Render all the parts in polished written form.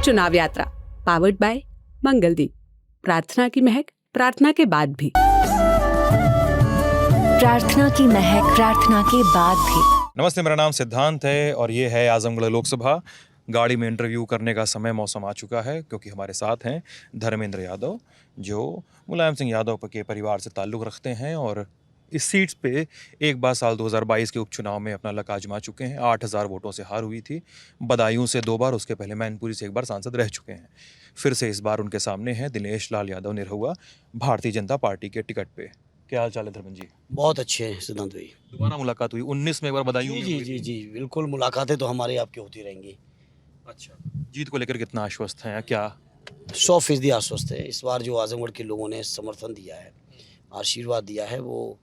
चुनाव यात्रा powered by Mangaldeep. प्रार्थना की महक प्रार्थना के बाद भी। प्रार्थना की महक प्रार्थना के बाद भी। नमस्ते, मेरा नाम सिद्धांत है और ये है आजमगढ़ लोकसभा। गाड़ी में इंटरव्यू करने का समय मौसम आ चुका है क्योंकि हमारे साथ हैं धर्मेंद्र यादव, जो मुलायम सिंह यादव के परिवार से ताल्लुक़ रखते हैं और इस सीट पे एक बार साल 2022 के उपचुनाव में अपना लक आजमा चुके हैं। 8000 वोटों से हार हुई थी, बदायूं से 2 बार, उसके पहले मैनपुरी से 1 बार सांसद रह चुके हैं। फिर से इस बार उनके सामने हैं दिनेश लाल यादव निरहुआ, भारतीय जनता पार्टी के टिकट पे। क्या हाल चाल है धर्मेंद्र जी? बहुत अच्छे हैं सिद्धांत भाई। दोबारा मुलाकात हुई 19 में, एक बार बदायूं में जी हुई जी थी। जी बिल्कुल, मुलाकातें तो हमारी आपकी होती रहेंगी। अच्छा, जीत को लेकर कितना आश्वस्त हैं? क्या 100% आश्वस्त है। इस बार जो आजमगढ़ के लोगों ने समर्थन दिया है, आशीर्वाद दिया है, वो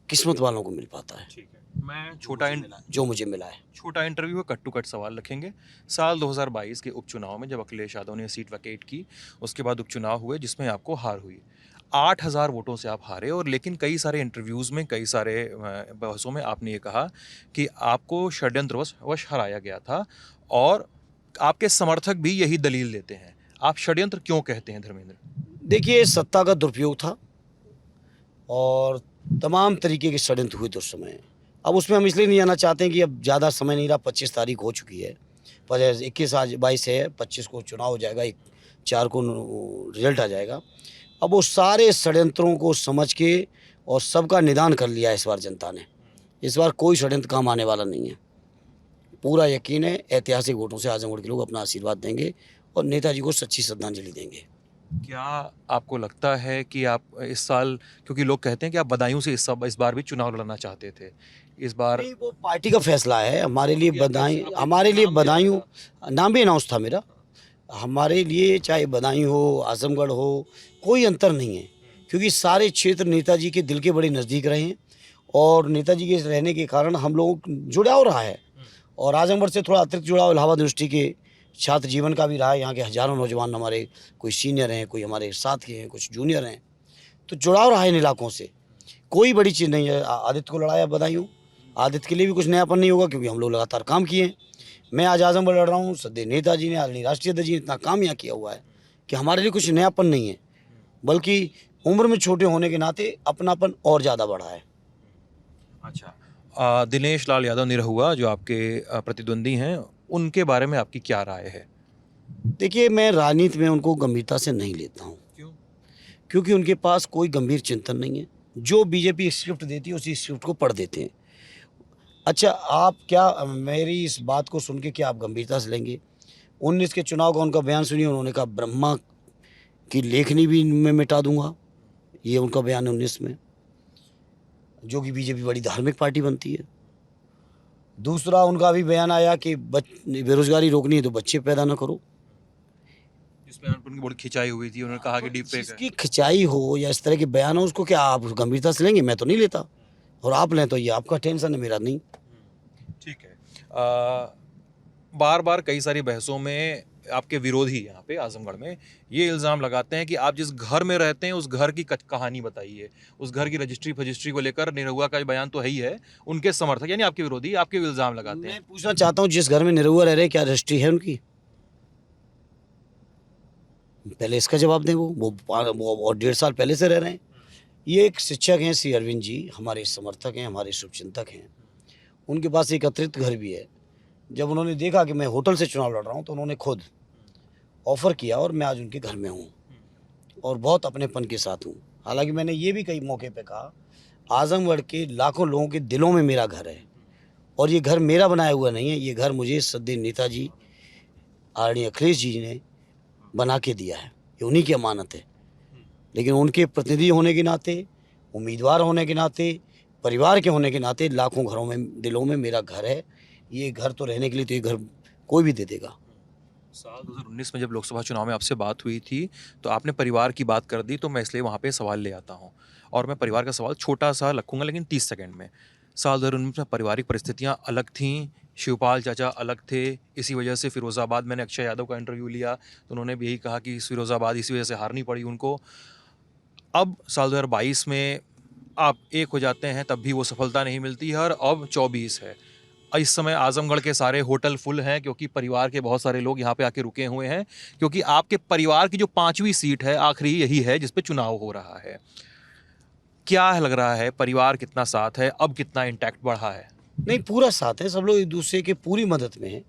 किस्मत वालों को मिल पाता है। ठीक है, मैं जो मुझे मिला है। छोटा इंटरव्यू है, कट टू कट सवाल रखेंगे। साल 2022 के उपचुनाव में जब अखिलेश यादव ने सीट वैकेट की, उसके बाद उपचुनाव हुए जिसमें आपको हार हुई। 8000 वोटों से आप हारे और लेकिन कई सारे इंटरव्यूज़ में, कई सारे बहसों में आपने ये कहा कि आपको षड्यंत्रवश हराया गया था और आपके समर्थक भी यही दलील देते हैं। आप षड्यंत्र क्यों कहते हैं धर्मेंद्र? देखिए, सत्ता का दुरुपयोग था और तमाम तरीके के षड्यंत्र हुए थे उस समय। अब उसमें हम इसलिए नहीं जाना चाहते हैं कि अब ज़्यादा समय नहीं रहा, 25 तारीख हो चुकी है, 21 आज 22 है, 25 को चुनाव हो जाएगा, 4 को रिजल्ट आ जाएगा। अब वो सारे षड्यंत्रों को समझ के और सबका निदान कर लिया इस बार जनता ने। इस बार कोई षड्यंत्र काम आने वाला नहीं है। पूरा यकीन है, ऐतिहासिक वोटों से आजमगढ़ के लोग अपना आशीर्वाद देंगे और नेताजी को सच्ची श्रद्धांजलि देंगे। क्या आपको लगता है कि आप इस साल, क्योंकि लोग कहते हैं कि आप बदायूं से इस बार भी चुनाव लड़ना चाहते थे, इस बार नहीं, वो पार्टी का फैसला है। हमारे लिए बदायूं नाम भी अनाउंस था मेरा। हमारे लिए चाहे बदायूं हो, आजमगढ़ हो, कोई अंतर नहीं है, क्योंकि सारे क्षेत्र नेताजी के दिल के बड़े नज़दीक रहे हैं और नेताजी के रहने के कारण हम लोगों को जुड़ाव रहा है। और आजमगढ़ से थोड़ा अतिरिक्त जुड़ाव इलाहाबाद यूनिवर्सिटी के छात्र जीवन का भी रहा है। यहाँ के हज़ारों नौजवान हमारे, कोई सीनियर हैं, कोई हमारे साथ के हैं, कुछ जूनियर हैं, तो जुड़ाव रहा है इन इलाकों से। कोई बड़ी चीज़ नहीं है। आदित्य को लड़ाया बदायूं, आदित्य के लिए भी कुछ नयापन नहीं होगा क्योंकि हम लोग लगातार काम किए हैं। मैं आज आजमगढ़ लड़ रहा हूँ, सदैव नेताजी ने, आदरणीय राष्ट्रीय अध्यक्ष जी ने इतना काम यहाँ किया हुआ है कि हमारे लिए कुछ नयापन नहीं है, बल्कि उम्र में छोटे होने के नाते अपनापन और ज़्यादा बढ़ा है। अच्छा, दिनेश लाल यादव निरहुआ जो आपके प्रतिद्वंदी हैं, उनके बारे में आपकी क्या राय है? देखिए, मैं राजनीति में उनको गंभीरता से नहीं लेता हूँ। क्यों? क्योंकि उनके पास कोई गंभीर चिंतन नहीं है। जो बीजेपी स्क्रिप्ट देती है उसी स्क्रिप्ट को पढ़ देते हैं। अच्छा, आप क्या मेरी इस बात को सुन के क्या आप गंभीरता से लेंगे? 19 के चुनाव का उनका बयान सुनिए, उन्होंने कहा ब्रह्मा की लेखनी भी मैं मिटा दूंगा। ये उनका बयान है 19 में, जो कि बीजेपी बड़ी धार्मिक पार्टी बनती है। दूसरा उनका भी बयान आया कि बेरोजगारी रोकनी है तो बच्चे पैदा ना करो। जिसमें उनकी बड़ी खिंचाई हुई थी, उन्होंने कहा कि डीप फेक है। जिसकी खिंचाई हो या इस तरह के बयान हो, उसको क्या आप गंभीरता से लेंगे? मैं तो नहीं लेता, और आप लें तो ये आपका टेंशन है, मेरा नहीं। ठीक है। बार बार कई सारी बहसों में आपके विरोधी यहाँ पे आजमगढ़ में ये इल्ज़ाम लगाते हैं कि आप जिस घर में रहते हैं उस घर की कहानी बताइए, उस घर की रजिस्ट्री फजिस्ट्री को लेकर निरहुआ का बयान तो है ही है। उनके समर्थक यानी आपके विरोधी आपके इल्ज़ाम लगाते हैं। मैं पूछना चाहता हूँ, जिस घर में निरहुआ रह रहे हैं क्या रजिस्ट्री है उनकी? पहले इसका जवाब दें। वो और 1.5 साल पहले से रह रहे हैं। ये एक शिक्षक हैं, श्री अरविंद जी, हमारे समर्थक हैं, हमारे शुभचिंतक हैं। उनके पास एक अतिरिक्त घर भी है। जब उन्होंने देखा कि मैं होटल से चुनाव लड़ रहा हूँ तो उन्होंने खुद ऑफ़र किया और मैं आज उनके घर में हूँ और बहुत अपनेपन के साथ हूँ। हालांकि मैंने ये भी कई मौके पे कहा, आजमगढ़ के लाखों लोगों के दिलों में मेरा घर है और ये घर मेरा बनाया हुआ नहीं है। ये घर मुझे सदैव नेताजी आदरणीय अखिलेश जी ने बना के दिया है, ये उन्हीं की अमानत है। लेकिन उनके प्रतिनिधि होने के नाते, उम्मीदवार होने के नाते, परिवार के होने के नाते लाखों घरों में, दिलों में मेरा घर है। ये घर तो रहने के लिए तो ये घर कोई भी दे देगा। साल 2019 में जब लोकसभा चुनाव में आपसे बात हुई थी तो आपने परिवार की बात कर दी, तो मैं इसलिए वहाँ पे सवाल ले आता हूँ और मैं परिवार का सवाल छोटा सा रखूँगा लेकिन 30 सेकंड में। साल 2019 में पारिवारिक परिस्थितियाँ अलग थीं, शिवपाल चाचा अलग थे, इसी वजह से फिरोज़ाबाद, मैंने अक्षय यादव का इंटरव्यू लिया तो उन्होंने भी यही कहा कि फिरोज़ाबाद इसी वजह से हारनी पड़ी उनको। अब साल 2022 में आप एक हो जाते हैं तब भी वो सफलता नहीं मिलती है और अब 24 है। इस समय आजमगढ़ के सारे होटल फुल हैं क्योंकि परिवार के बहुत सारे लोग यहाँ पे आके रुके हुए हैं, क्योंकि आपके परिवार की जो 5वीं सीट है आखिरी यही है जिस पे चुनाव हो रहा है। क्या लग रहा है, परिवार कितना साथ है, अब कितना इंटैक्ट बढ़ा है? नहीं, पूरा साथ है, सब लोग एक दूसरे के पूरी मदद में हैं।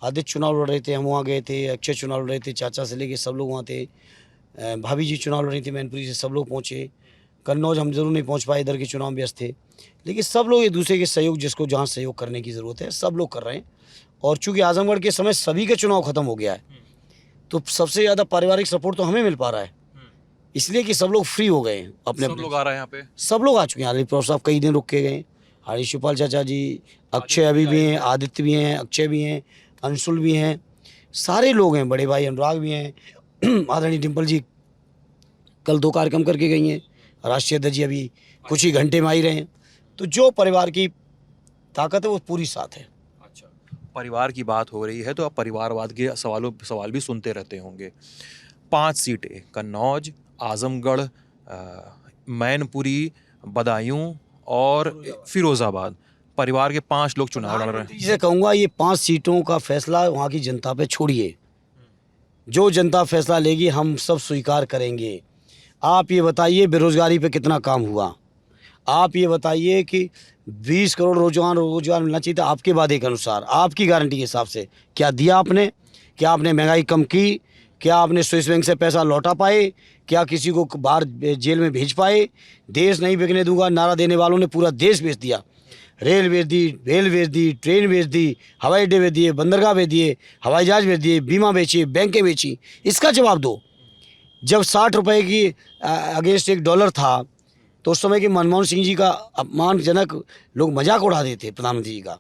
आदित्य चुनाव लड़ रहे थे, हम वहाँ गए थे, अक्षय चुनाव लड़ रहे थे, चाचा से लेके सब लोग वहाँ थे, भाभी जी चुनाव लड़ रही थी मैनपुरी से, सब लोग पहुँचे। कन्नौज हम जरूर नहीं पहुँच पाए, इधर के चुनाव में व्यस्त थे, लेकिन सब लोग एक दूसरे के सहयोग, जिसको जहाँ सहयोग करने की ज़रूरत है सब लोग कर रहे हैं। और चूँकि आजमगढ़ के समय सभी का चुनाव खत्म हो गया है, तो सबसे ज़्यादा पारिवारिक सपोर्ट तो हमें मिल पा रहा है, इसलिए कि सब लोग फ्री हो गए हैं। अपने सब लोग आ रहे हैं यहाँ पे, सब लोग आ चुके हैं। हरीश साहब कई दिन रुक के गए, हरीश शिवपाल चाचा जी, अक्षय अभी भी हैं, आदित्य भी हैं, अक्षय भी हैं, अंशुल भी हैं, सारे लोग हैं, बड़े भाई अनुराग भी हैं। आदरणीय डिम्पल जी कल 2 कार्यक्रम करके गई हैं, राष्ट्रीय अध्यक्ष जी अभी कुछ ही घंटे में आ ही रहे हैं। तो जो परिवार की ताकत है वो पूरी साथ है। अच्छा, परिवार की बात हो रही है तो आप परिवारवाद के सवाल भी सुनते रहते होंगे। 5 सीटें, कन्नौज, आजमगढ़, मैनपुरी, बदायूं और फिरोजाबाद, परिवार के 5 लोग चुनाव लड़ रहे हैं। इसे कहूँगा ये 5 सीटों का फैसला वहाँ की जनता पे छोड़िए, जो जनता फैसला लेगी हम सब स्वीकार करेंगे। आप ये बताइए बेरोजगारी पे कितना काम हुआ, आप ये बताइए कि 20 करोड़ रोजगार मिलना चाहिए था आपके वादे के अनुसार, आपकी गारंटी के हिसाब से क्या दिया आपने? क्या आपने महंगाई कम की? क्या आपने स्विस बैंक से पैसा लौटा पाए? क्या किसी को बाहर जेल में भेज पाए? देश नहीं बिकने दूंगा नारा देने वालों ने पूरा देश बेच दिया। रेल बेच दी, ट्रेन बेच दी, हवाई अड्डे बेच दिए, बंदरगाह बेच दिए, हवाई जहाज बेच दिए, बीमा बेची, बैंकें बेची। इसका जवाब दो। जब 60 रुपए की अगेंस्ट $1 था तो उस समय के मनमोहन सिंह जी का अपमानजनक लोग मजाक उड़ा देते प्रधानमंत्री जी का,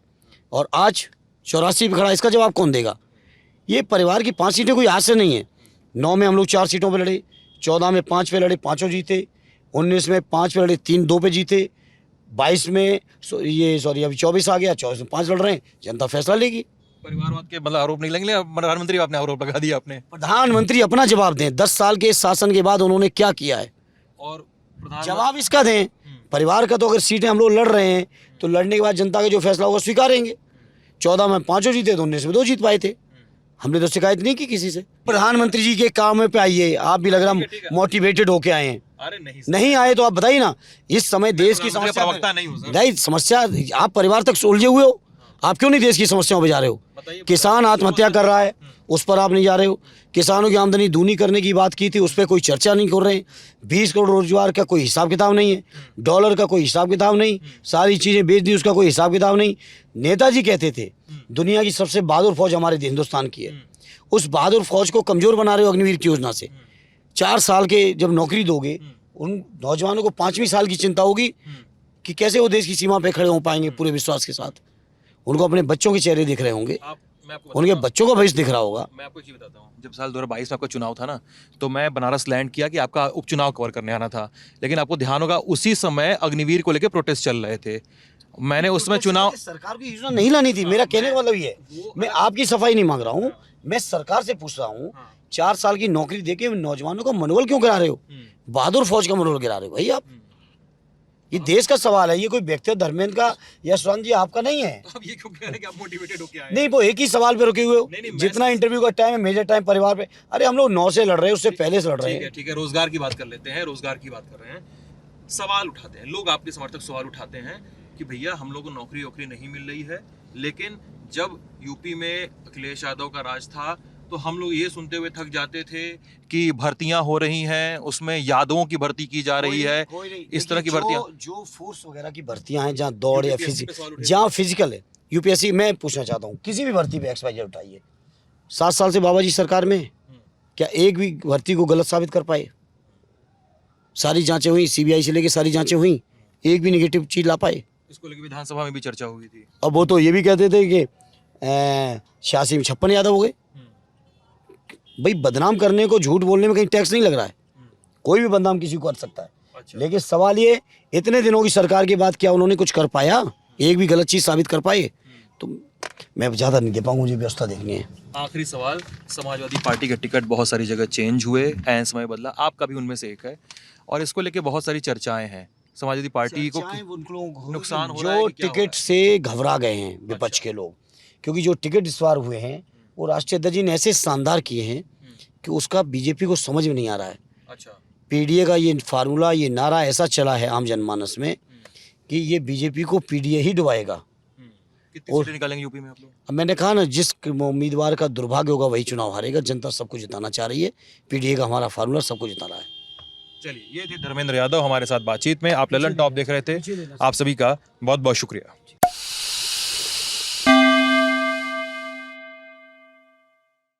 और आज 84 पे खड़ा, इसका जवाब कौन देगा? ये परिवार की 5 सीटें कोई आज से नहीं है। 9 में हम लोग 4 सीटों पे लड़े, 14 में 5 पे लड़े, 5 जीते, 19 में 5 पे लड़े, 2 पे जीते, 22 में अभी 24 आ गया, 24 में 5 लड़ रहे हैं। जनता फैसला लेगी। परिवारवाद के मतलब आरोप नहीं लगेंगे, प्रधानमंत्री आपने आरोप लगा दिया आपने। प्रधानमंत्री अपना जवाब दें, 10 साल के शासन के बाद उन्होंने क्या किया है, और जवाब इसका दें। परिवार का तो अगर सीटें हम लोग लड़ रहे हैं तो लड़ने के बाद जनता का जो फैसला होगा स्वीकारेंगे। 14 में 5 जीते तो 19 में 2 जीत पाए थे। हमने तो शिकायत नहीं की किसी से। प्रधानमंत्री जी के काम पे आइए, आप भी लग रहा मोटिवेटेड होके आए हैं। अरे नहीं आए तो आप बताइए ना, इस समय देश की समस्या नहीं, समस्या आप परिवार तक उलझे हुए हो, आप क्यों नहीं देश की समस्याओं पे जा रहे हो? किसान आत्महत्या कर रहा है, उस पर आप नहीं जा रहे हो। किसानों की आमदनी दूनी करने की बात की थी, उस पर कोई चर्चा नहीं कर रहे हैं। 20 करोड़ रोजगार का कोई हिसाब किताब नहीं है, डॉलर का कोई हिसाब किताब नहीं, सारी चीज़ें बेच दी उसका कोई हिसाब किताब नहीं। नेताजी कहते थे दुनिया की सबसे बहादुर फौज हमारे हिंदुस्तान की है, उस बहादुर फौज को कमज़ोर बना रहे हो अग्निवीर की योजना से। 4 साल के जब नौकरी दोगे, उन नौजवानों को 5वीं साल की चिंता होगी कि कैसे वो देश की सीमा पे खड़े हो पाएंगे पूरे विश्वास के साथ। उनको अपने बच्चों के चेहरे दिख रहे होंगे, उनके बच्चों का भविष्य दिख रहा होगा। मैं आपको एक चीज़ बताता हूँ, जब साल 2022 में आपका चुनाव था ना, तो मैं बनारस लैंड किया कि आपका उपचुनाव कवर करने आना था, लेकिन आपको ध्यान होगा उसी समय अग्निवीर को लेकर प्रोटेस्ट चल रहे थे। मैंने उसमें चुनाव, सरकार की योजना नहीं लानी थी। मेरा कहने का मतलब ये है, मैं आपकी सफाई नहीं मांग रहा हूँ, मैं सरकार से पूछ रहा हूँ 4 साल की नौकरी देके नौजवानों का मनोबल क्यों गिरा रहे हो? बहादुर फौज का मनोबल गिरा रहे हो भाई आप। ये देश का सवाल है, ये कोई व्यक्तिगत धर्मेंद्र का या यशवंत जी आपका नहीं है। अब ये क्यों कह रहे हैं कि आप मोटिवेटेड होके आए? नहीं, वो एक ही सवाल पे रुके हुए हो। जितना इंटरव्यू का टाइम है, मेजर टाइम परिवार पे। अरे हम लोग 9 से लड़ रहे हैं, उससे पहले से लड़ रहे हैं। ठीक है, रोजगार की बात कर लेते हैं। रोजगार की बात कर रहे हैं, सवाल उठाते हैं लोग, आपके समर्थक सवाल उठाते हैं कि भैया हम लोग को नौकरी वोकरी नहीं मिल रही है। लेकिन जब यूपी में अखिलेश यादव का राज था तो हम लोग ये सुनते हुए थक जाते थे कि भर्तियां हो रही हैं, उसमें यादवों की भर्ती की जा रही है, इस तरह की भर्तियां, जो फोर्स वगैरह की भर्तियां हैं, जहाँ दौड़ या जहाँ फिजिकल है, यूपीएससी मैं पूछना चाहता हूँ, किसी भी भर्ती पे XYZ उठाइए, 7 साल से बाबा जी सरकार में, क्या एक भी भर्ती को गलत साबित कर पाए? सारी जांचें हुई, CBI से लेके सारी जांचें हुई, एक भी निगेटिव चीज ला पाए? इसको लेकर विधानसभा में भी चर्चा हुई थी। अब वो तो ये भी कहते थे कि 86 में 56 यादव हो गए। भाई बदनाम करने को, झूठ बोलने में कहीं टैक्स नहीं लग रहा है। कोई भी बदनाम किसी को कर सकता है। अच्छा। लेकिन सवाल ये, इतने दिनों की सरकार के बाद क्या उन्होंने कुछ कर पाया? एक भी गलत चीज साबित कर पाए? तो मैं ज़्यादा नहीं दे पाऊंगा, मुझे व्यवस्था देखनी है। आखिरी सवाल, समाजवादी पार्टी के टिकट बहुत सारी जगह चेंज हुए, ऐन समय बदला, आपका भी उनमें से एक है, और इसको लेके बहुत सारी चर्चाएं हैं। समाजवादी पार्टी को चर्चाएं उन लोगों को नुकसान हो रहा है जो कि क्या हो टिकट से घबरा गए हैं विपक्ष के लोग, क्योंकि जो टिकट इस बार हुए हैं वो राष्ट्रीय अध्यक्ष जी ने ऐसे शानदार किए हैं कि उसका बीजेपी को समझ में नहीं आ रहा है। अच्छा पीडीए का ये फार्मूला, ये नारा ऐसा चला है आम जनमानस में कि ये बीजेपी को पीडीए ही डुबाएगा। कितनी सीटें निकालेंगे यूपी में आप लोग? अब मैंने कहा ना, जिस उम्मीदवार का दुर्भाग्य होगा वही चुनाव हारेगा। जनता सबको जिताना चाह रही है, पीडीए का हमारा फार्मूला सबको जिताना है। चलिए, ये थे धर्मेंद्र यादव हमारे साथ बातचीत में। आप ललन टॉप देख रहे थे। आप सभी का बहुत बहुत शुक्रिया।